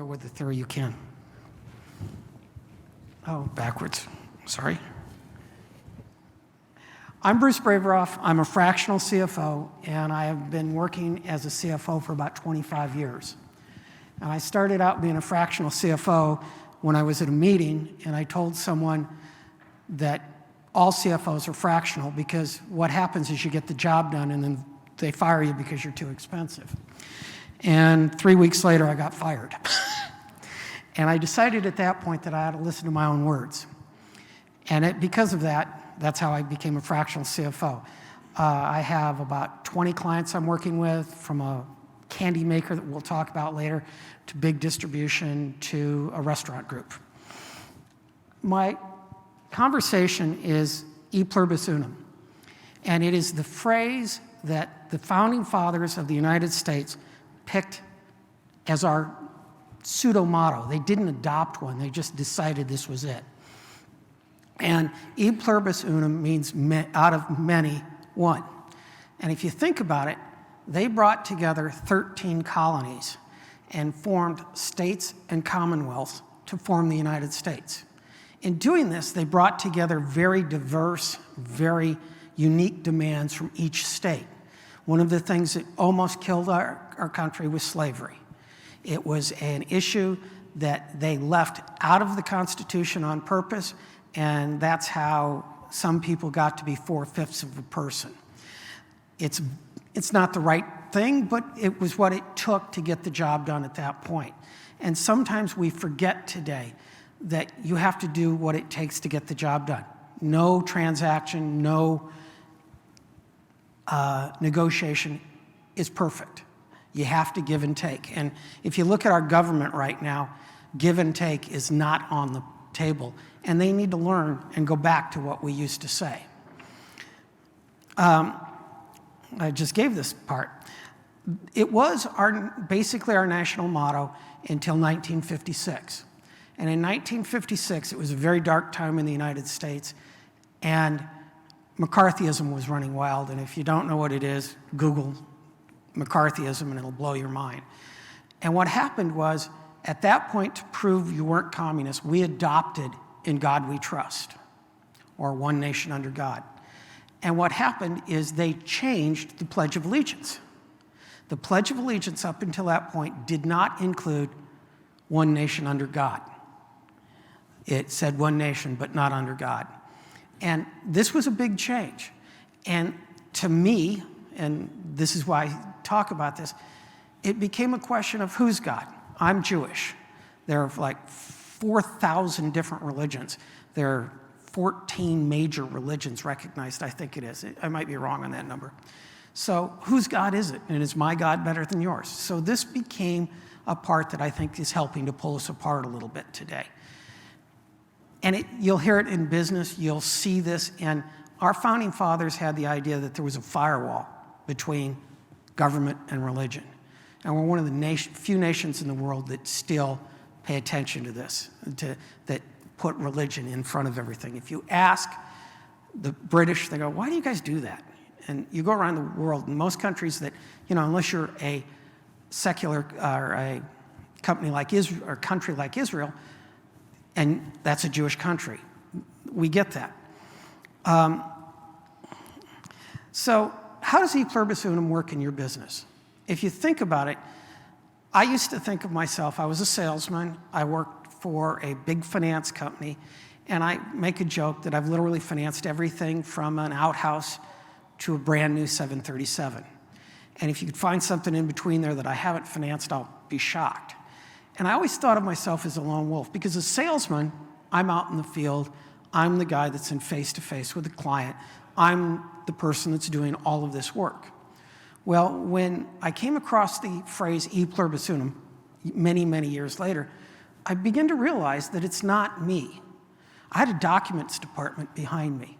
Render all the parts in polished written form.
Go with the theory you can. Oh, backwards. Sorry. I'm Bruce Braviroff. I'm a fractional CFO, and I have been working as a CFO for about 25 years. And I started out being a fractional CFO when I was at a meeting, and I told someone that all CFOs are fractional because what happens is you get the job done and then they fire you because you're too expensive. And 3 weeks later, I got fired. And I decided at that point that I had to listen to my own words. And because of that, that's how I became a fractional CFO. I have about 20 clients I'm working with, from a candy maker that we'll talk about later, to big distribution, to a restaurant group. My conversation is E Pluribus Unum. And it is the phrase that the founding fathers of the United States picked as our pseudo-motto. They didn't adopt one, they just decided this was it. And E Pluribus Unum means out of many, one. And if you think about it, they brought together 13 colonies and formed states and commonwealths to form the United States. In doing this, they brought together very diverse, very unique demands from each state. One of the things that almost killed our country was slavery. It was an issue that they left out of the Constitution on purpose, and that's how some people got to be 4/5 of a person. It's not the right thing, but it was what it took to get the job done at that point. And sometimes we forget today that you have to do what it takes to get the job done. No transaction, no negotiation is perfect. You have to give and take. And if you look at our government right now, give and take is not on the table. And they need to learn and go back to what we used to say. I just gave this part. It was basically our national motto until 1956. And in 1956, it was a very dark time in the United States, and McCarthyism was running wild. And if you don't know what it is, Google McCarthyism and it'll blow your mind. And what happened was, at that point, to prove you weren't communists, we adopted "In God We Trust," or one nation under God. And what happened is they changed the Pledge of Allegiance. The Pledge of Allegiance up until that point did not include one nation under God. It said one nation, but not under God. And this was a big change. And to me, and this is why I talk about this, it became a question of who's God. I'm Jewish. There are like 4,000 different religions. There are 14 major religions recognized, I think it is. I might be wrong on that number. So whose God is it? And is my God better than yours? So this became a part that I think is helping to pull us apart a little bit today. And you'll hear it in business, you'll see this, and our founding fathers had the idea that there was a firewall between government and religion. And we're one of the few nations in the world that still pay attention to this, that put religion in front of everything. If you ask the British, they go, "Why do you guys do that?" And you go around the world, in most countries that, unless you're a secular or a company like Israel or country like Israel, and that's a Jewish country, we get that. So how does E Pluribus Unum work in your business? If you think about it, I used to think of myself, I was a salesman, I worked for a big finance company, and I make a joke that I've literally financed everything from an outhouse to a brand new 737. And if you could find something in between there that I haven't financed, I'll be shocked. And I always thought of myself as a lone wolf, because as a salesman, I'm out in the field, I'm the guy that's in face-to-face with the client, I'm the person that's doing all of this work. Well, when I came across the phrase E Pluribus Unum many, many years later, I began to realize that it's not me. I had a documents department behind me.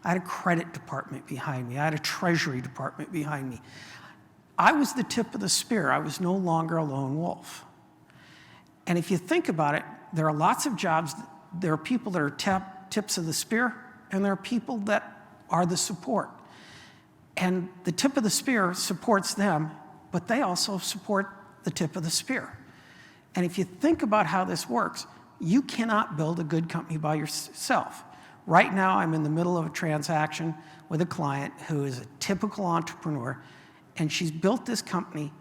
I had a credit department behind me. I had a treasury department behind me. I was the tip of the spear. I was no longer a lone wolf. And if you think about it, there are lots of jobs. There are people that are tips of the spear, and there are people that are the support. And the tip of the spear supports them, but they also support the tip of the spear. And if you think about how this works, you cannot build a good company by yourself. Right now, I'm in the middle of a transaction with a client who is a typical entrepreneur, and she's built this company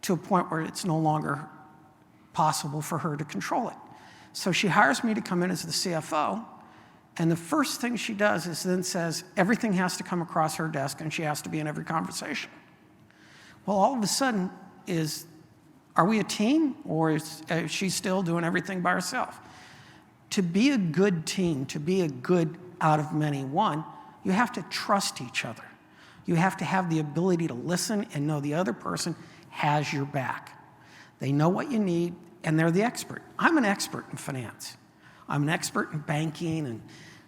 to a point where it's no longer possible for her to control it. So she hires me to come in as the CFO, and the first thing she does is then says everything has to come across her desk and she has to be in every conversation. Well, all of a sudden are we a team, or is she still doing everything by herself? To be a good team, to be a good out of many one, you have to trust each other. You have to have the ability to listen and know the other person has your back. They know what you need, and they're the expert. I'm an expert in finance. I'm an expert in banking and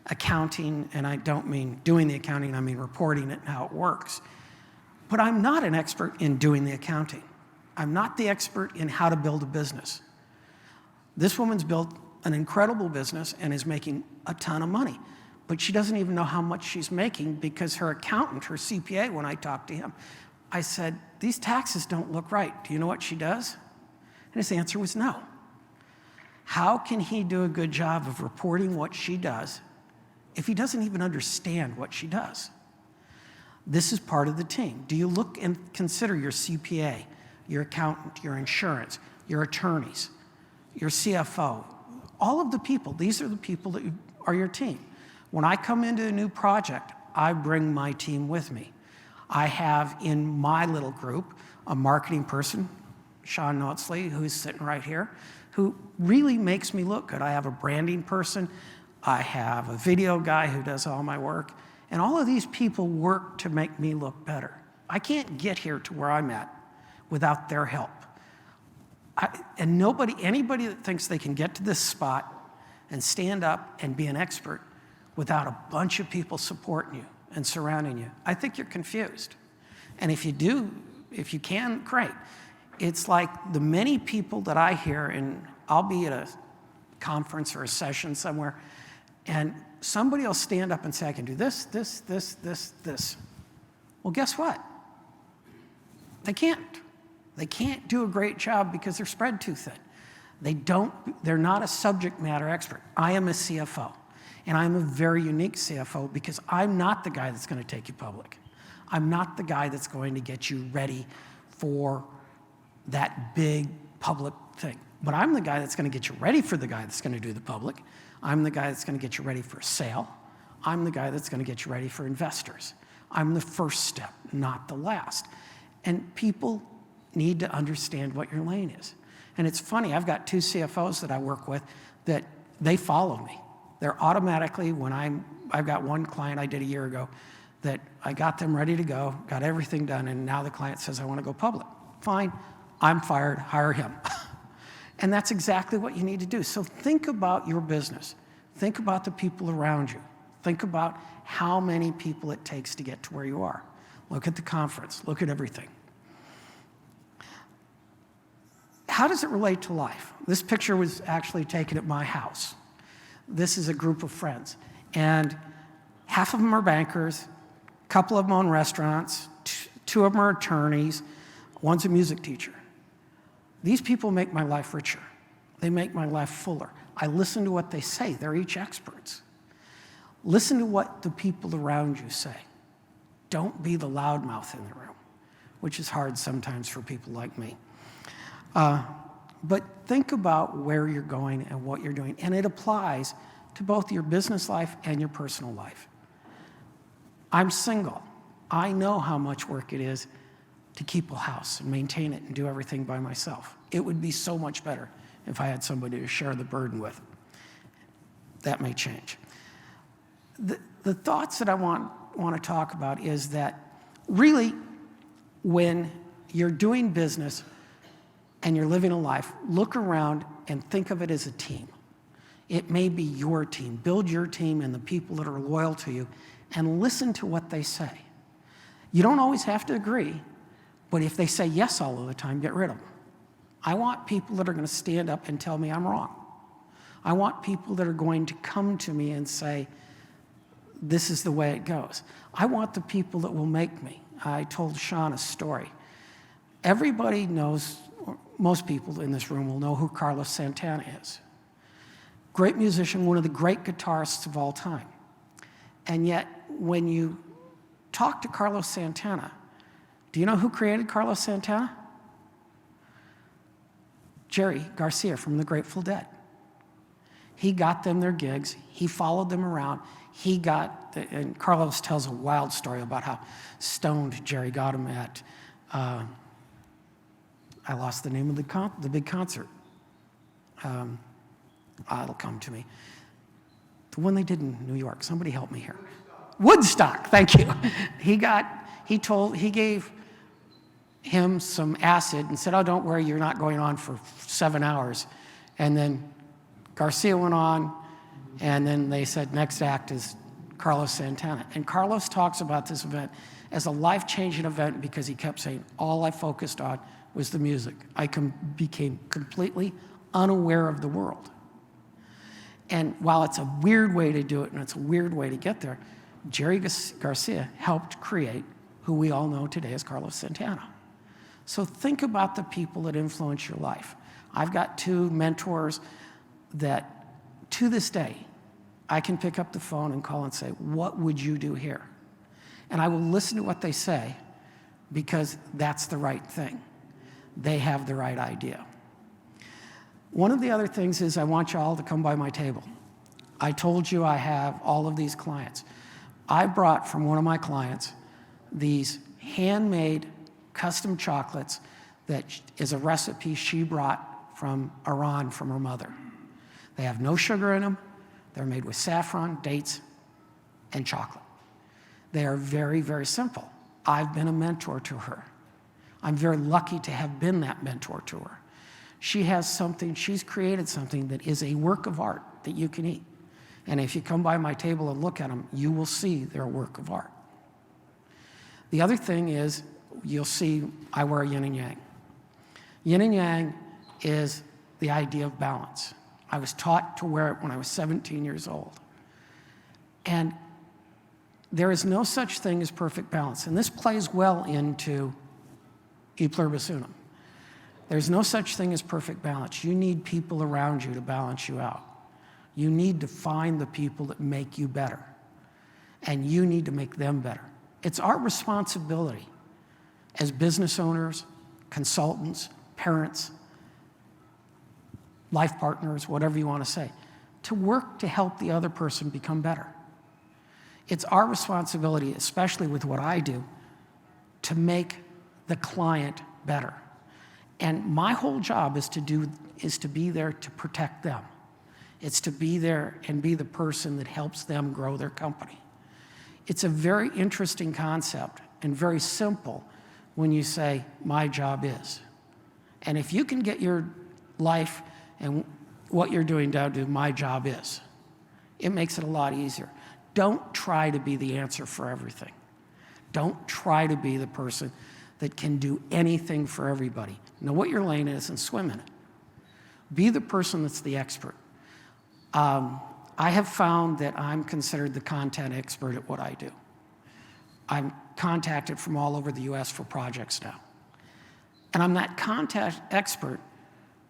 accounting, and I don't mean doing the accounting, I mean reporting it and how it works. But I'm not an expert in doing the accounting. I'm not the expert in how to build a business. This woman's built an incredible business and is making a ton of money, but she doesn't even know how much she's making because her accountant, her CPA, when I talked to him, I said, these taxes don't look right. Do you know what she does? And his answer was no. How can he do a good job of reporting what she does if he doesn't even understand what she does? This is part of the team. Do you look and consider your CPA, your accountant, your insurance, your attorneys, your CFO, all of the people? These are the people that are your team. When I come into a new project, I bring my team with me. I have in my little group a marketing person, Sean Notzley, who's sitting right here, who really makes me look good. I have a branding person. I have a video guy who does all my work. And all of these people work to make me look better. I can't get here to where I'm at without their help. And anybody that thinks they can get to this spot and stand up and be an expert without a bunch of people supporting you and surrounding you, I think you're confused. And if you do, if you can, great. It's like the many people that I hear, and I'll be at a conference or a session somewhere, and somebody will stand up and say, I can do this, this, this, this, this. Well, guess what? They can't. They can't do a great job because they're spread too thin. They're not a subject matter expert. I am a CFO, and I'm a very unique CFO because I'm not the guy that's going to take you public. I'm not the guy that's going to get you ready for that big public thing. But I'm the guy that's going to get you ready for the guy that's going to do the public. I'm the guy that's going to get you ready for a sale. I'm the guy that's going to get you ready for investors. I'm the first step, not the last. And people need to understand what your lane is. And it's funny, I've got two CFOs that I work with that they follow me. They're automatically, I've got one client I did a year ago that I got them ready to go, got everything done, and now the client says, I want to go public. Fine, I'm fired, hire him. And that's exactly what you need to do. So think about your business. Think about the people around you. Think about how many people it takes to get to where you are. Look at the conference, look at everything. How does it relate to life? This picture was actually taken at my house. This is a group of friends. And half of them are bankers, a couple of them own restaurants, two of them are attorneys, one's a music teacher. These people make my life richer. They make my life fuller. I listen to what they say. They're each experts. Listen to what the people around you say. Don't be the loudmouth in the room, which is hard sometimes for people like me. But think about where you're going and what you're doing. And it applies to both your business life and your personal life. I'm single. I know how much work it is to keep a house and maintain it and do everything by myself. It would be so much better if I had somebody to share the burden with. That may change. The thoughts that I want to talk about is that really when you're doing business and you're living a life, look around and think of it as a team. It may be your team. Build your team and the people that are loyal to you and listen to what they say. You don't always have to agree, but if they say yes all of the time, get rid of them. I want people that are going to stand up and tell me I'm wrong. I want people that are going to come to me and say, this is the way it goes. I want the people that will make me. I told Sean a story. Everybody knows, most people in this room will know who Carlos Santana is. Great musician, one of the great guitarists of all time. And yet, when you talk to Carlos Santana, do you know who created Carlos Santana? Jerry Garcia from the Grateful Dead. He got them their gigs. He followed them around. And Carlos tells a wild story about how stoned Jerry got him at, I lost the name of the big concert. It'll come to me. The one they did in New York. Somebody help me here. Woodstock, thank you. He gave him some acid and said, oh, don't worry, you're not going on for 7 hours. And then Garcia went on, and then they said, next act is Carlos Santana. And Carlos talks about this event as a life-changing event because he kept saying, all I focused on was the music. I became completely unaware of the world. And while it's a weird way to do it and it's a weird way to get there, Jerry Garcia helped create who we all know today as Carlos Santana. So think about the people that influence your life. I've got 2 mentors that, to this day, I can pick up the phone and call and say, what would you do here? And I will listen to what they say because that's the right thing. They have the right idea. One of the other things is I want you all to come by my table. I told you I have all of these clients. I brought from one of my clients these handmade custom chocolates that is a recipe she brought from Iran from her mother. They have no sugar in them. They're made with saffron, dates, and chocolate. They are very, very simple. I've been a mentor to her. I'm very lucky to have been that mentor to her. She's created something that is a work of art that you can eat. And if you come by my table and look at them, you will see they're a work of art. The other thing is, you'll see I wear yin and yang. Yin and yang is the idea of balance. I was taught to wear it when I was 17 years old. And there is no such thing as perfect balance. And this plays well into E Pluribus Unum. There's no such thing as perfect balance. You need people around you to balance you out. You need to find the people that make you better. And you need to make them better. It's our responsibility as business owners, consultants, parents, life partners, whatever you want to say, to work to help the other person become better. It's our responsibility, especially with what I do, to make the client better. And my whole job is to be there to protect them. It's to be there and be the person that helps them grow their company. It's a very interesting concept and very simple when you say, my job is. And if you can get your life and what you're doing down to my job is, it makes it a lot easier. Don't try to be the answer for everything. Don't try to be the person that can do anything for everybody. Know what your lane is and swim in it. Be the person that's the expert. I have found that I'm considered the content expert at what I do. I'm contacted from all over the US for projects now. And I'm that content expert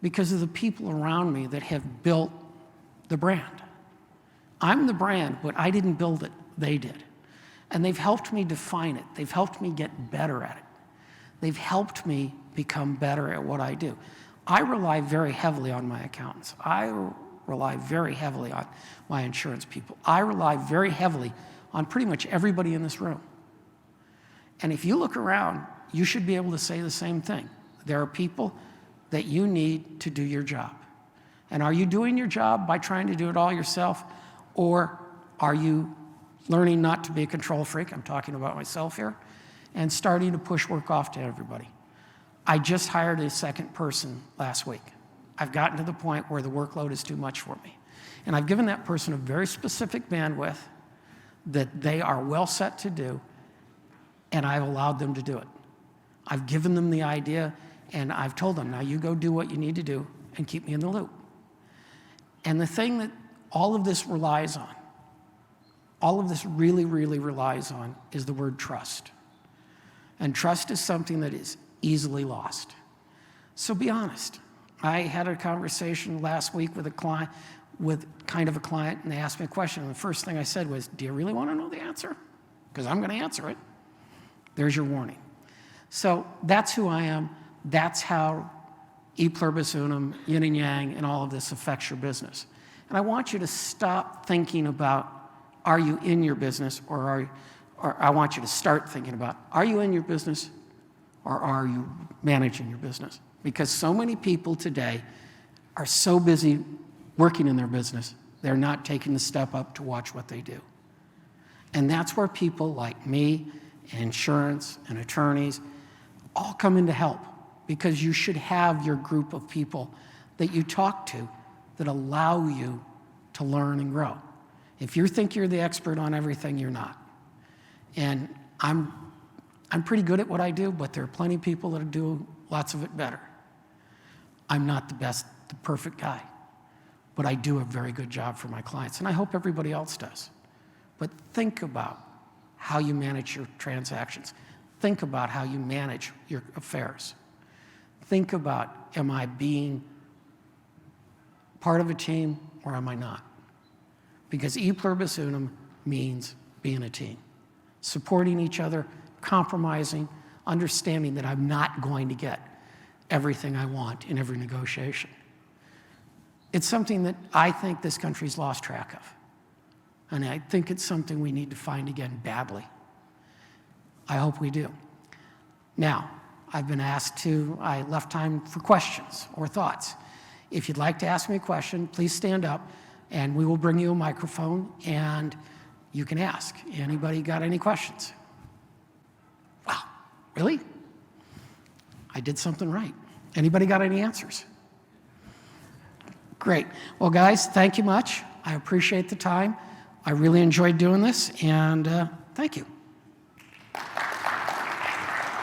because of the people around me that have built the brand. I'm the brand, but I didn't build it, they did. And they've helped me define it. They've helped me get better at it. They've helped me become better at what I do. I rely very heavily on my accountants. I rely very heavily on my insurance people. I rely very heavily on pretty much everybody in this room. And if you look around, you should be able to say the same thing. There are people that you need to do your job. And are you doing your job by trying to do it all yourself? Or are you learning not to be a control freak? I'm talking about myself here. And starting to push work off to everybody. I just hired a second person last week. I've gotten to the point where the workload is too much for me. And I've given that person a very specific bandwidth that they are well set to do, and I've allowed them to do it. I've given them the idea, and I've told them, now you go do what you need to do and keep me in the loop. And the thing that all of this relies on, all of this really, really relies on, is the word trust. And trust is something that is easily lost. So be honest. I had a conversation last week with a client, and they asked me a question, and the first thing I said was, do you really want to know the answer? Because I'm going to answer it. There's your warning. So that's who I am. That's how E Pluribus Unum, yin and yang, and all of this affects your business. And I want you to stop thinking about, are you in your business, or I want you to start thinking about, are you in your business, or are you managing your business? Because so many people today are so busy working in their business, they're not taking the step up to watch what they do. And that's where people like me, and insurance, and attorneys all come in to help, because you should have your group of people that you talk to that allow you to learn and grow. If you think you're the expert on everything, you're not. And I'm pretty good at what I do, but there are plenty of people that do lots of it better. I'm not the perfect guy, but I do a very good job for my clients, and I hope everybody else does. But think about how you manage your transactions. Think about how you manage your affairs. Think about, am I being part of a team or am I not? Because E Pluribus Unum means being a team. Supporting each other, compromising, understanding that I'm not going to get everything I want in every negotiation. It's something that I think this country's lost track of. And I think it's something we need to find again badly. I hope we do. Now, I've been asked I left time for questions or thoughts. If you'd like to ask me a question, please stand up and we will bring you a microphone and you can ask. Anybody got any questions? Wow, really? I did something right. Anybody got any answers? Great. Well, guys, thank you much. I appreciate the time. I really enjoyed doing this, and thank you.